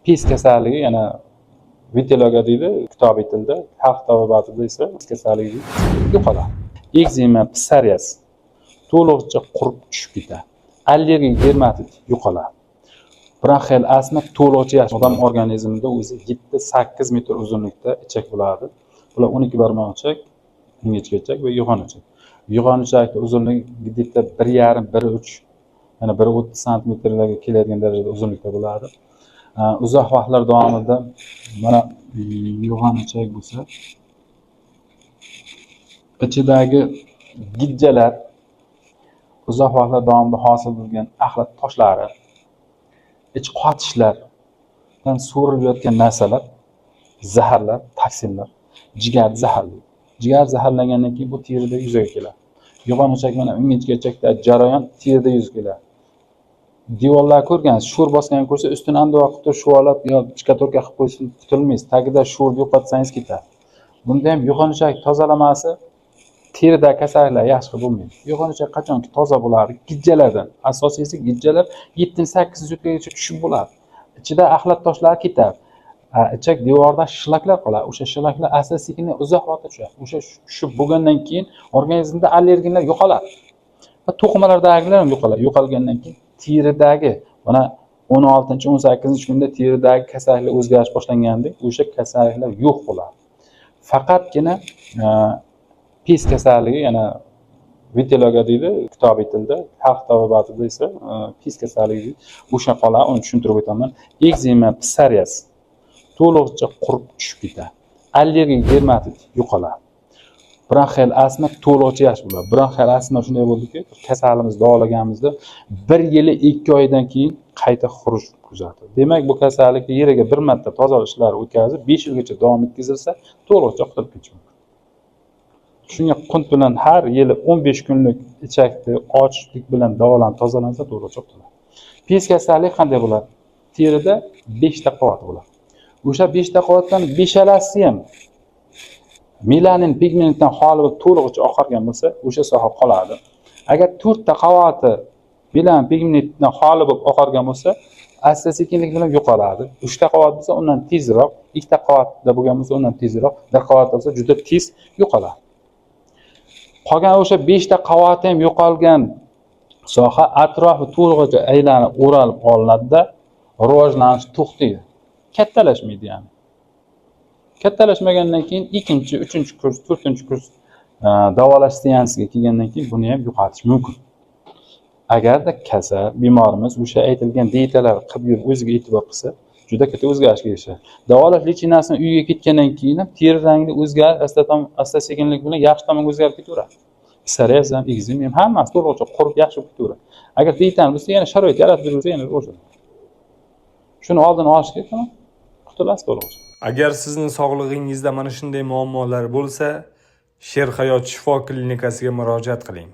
Pis kasalligi yana vitiligo deydi kitobiy tilda, xalq tabobatida esa pis kasalligi yo'qoladi. Ekzema, psoriaz to'liqcha qurib tushib ketadi. Allergik dermatit yo'qoladi. Bronxial astma to'liqcha yaxshi. Odam organizmida o'zi 7-8 metr uzunlikda ichak bo'ladi. Bular 12 barmoqchak, ingichka va yo'g'on ichak. Yo'g'on ichakning uzunligi 1,5-1,3 yana 1,30 santimetrlarga keladigan darajada uzunlikda bo'ladi. Uzoq vaqtlar davomida mana yo'g'on ichak bo'lsa, ichidagi gijjalar uzoq vaqtlar davomida hosil bo'lgan axlat toshlari, ich qotishlardan so'rilayotgan narsalar, zaharlar, toksinlar, jigar zaharlaydi. Jigar zaharlangandan keyin bu terida yuzaga keladi. Yo'g'on ichak mana ingichka ichakda jarayon terida yuzaga keladi. Devorlar ko'rgansiz, sho'r bosgan ko'rsa, ustini andoq qilib shuvolab yo shkatorka qilib qo'yishni kutilmaysiz. Tagida sho'rni yo'qotsangiz ketadi. Bunda ham yo'g'on ichak tozalamasi teridagi kasalliklar yaxshi qilib bo'lmaydi. Yo'g'on ichak qachonki toza bo'ladi, gijjalardan, asosiysi gijjalar 7-8 sutkagacha tushib bo'ladi. Ichida axlat toshlar ketadi. Ichak devoridan shlaklar qoladi. O'sha shlaklar asta-sekin uzoq vaqtga tushadi. O'sha tushib bo'lgandan keyin organizmda allergenlar yo'qoladi. Va to'qimalardagilar ham yo'qoladi. Yo'qolgandan keyin teridagi mana 16-18 kunda teridagi kasalliklar o'zgarish boshlanganda o'sha kasalliklar yo'q bo'ladi. Faqatgina pis kasalligi yana vitiligo deydi kitobiy tilda, xalq tabobatida esa pis kasalligi o'sha qoladi. Uni tushuntirib o'taman. Ekzema, psoriaz to'liqcha qurib tushib ketadi. Allergik dermatit yo'qoladi. Bronxial astma to'liqcha yaxshi bo'ladi. Bronxial astma shunday bo'ldiki, kasalimizni davolaganimizda 1 yil 2 oydan keyin qayta xuruj kuzatadi. Demak, bu kasallikni yeriga bir marta tozalash ishlari o'tkazib 5 yilgacha davom etkazilsa, to'liqcha qutulib ketish mumkin. Shunga qunt bilan har yili 15 kunlik ichakni ochlik bilan davolanib tozalansa to'liqcha qutuladi. Pis kasallik qanday bo'ladi? Terida 5 ta qavat bo'ladi. O'sha 5 ta qavatdan 5alasi ham melanin pigmentdan xoli bo'lib to'liqcha oqargan bo'lsa, o'sha soha qoladi. Agar 4 ta qavati melanin pigmentdan xoli bo'lib oqargan bo'lsa, asta-sekinlik bilan yo'qoladi. 3 ta qavat bo'lsa, undan tezroq, 2 ta qavatda bo'lgan bo'lsa, undan tezroq, 1 qavat bo'lsa juda tez yo'qoladi. Qolgan o'sha 5 ta qavati ham yo'qolgan soha atrofi to'liqcha aylanib o'ralib olinadi-da, rivojlanish to'xtaydi. Kattalashmaydi yani. Kattalashmagandan keyin 2-chi, 3-chi kurs, 4-chi kurs davolash seansiga kelgandan keyin buni ham yo'qotish mumkin. Agarda kasal bemorimiz o'sha aytilgan diyetalar qilib yurib o'ziga e'tibor qilsa, juda katta o'zgarishga erishadi. Davolash lichinasini uyiga ketgandan keyin ham teri rangi o'zgarish asta-sekinlik bilan yaxshi tomonga o'zgarib ketaveradi. Psoriaz ham, ekzema ham hammasi to'liqcha qurib yaxshi bo'lib ketaveradi. Agar diyetani bilsa, yana sharoit yaratib bersa, yana rivojlanadi. Shuni oldini olish kerak, tamom. Qutulasiz to'liqcha. Agar sizning sog'lig'ingizda mana shunday muammolar bo'lsa, Sher hayot shifo klinikasiga murojaat qiling.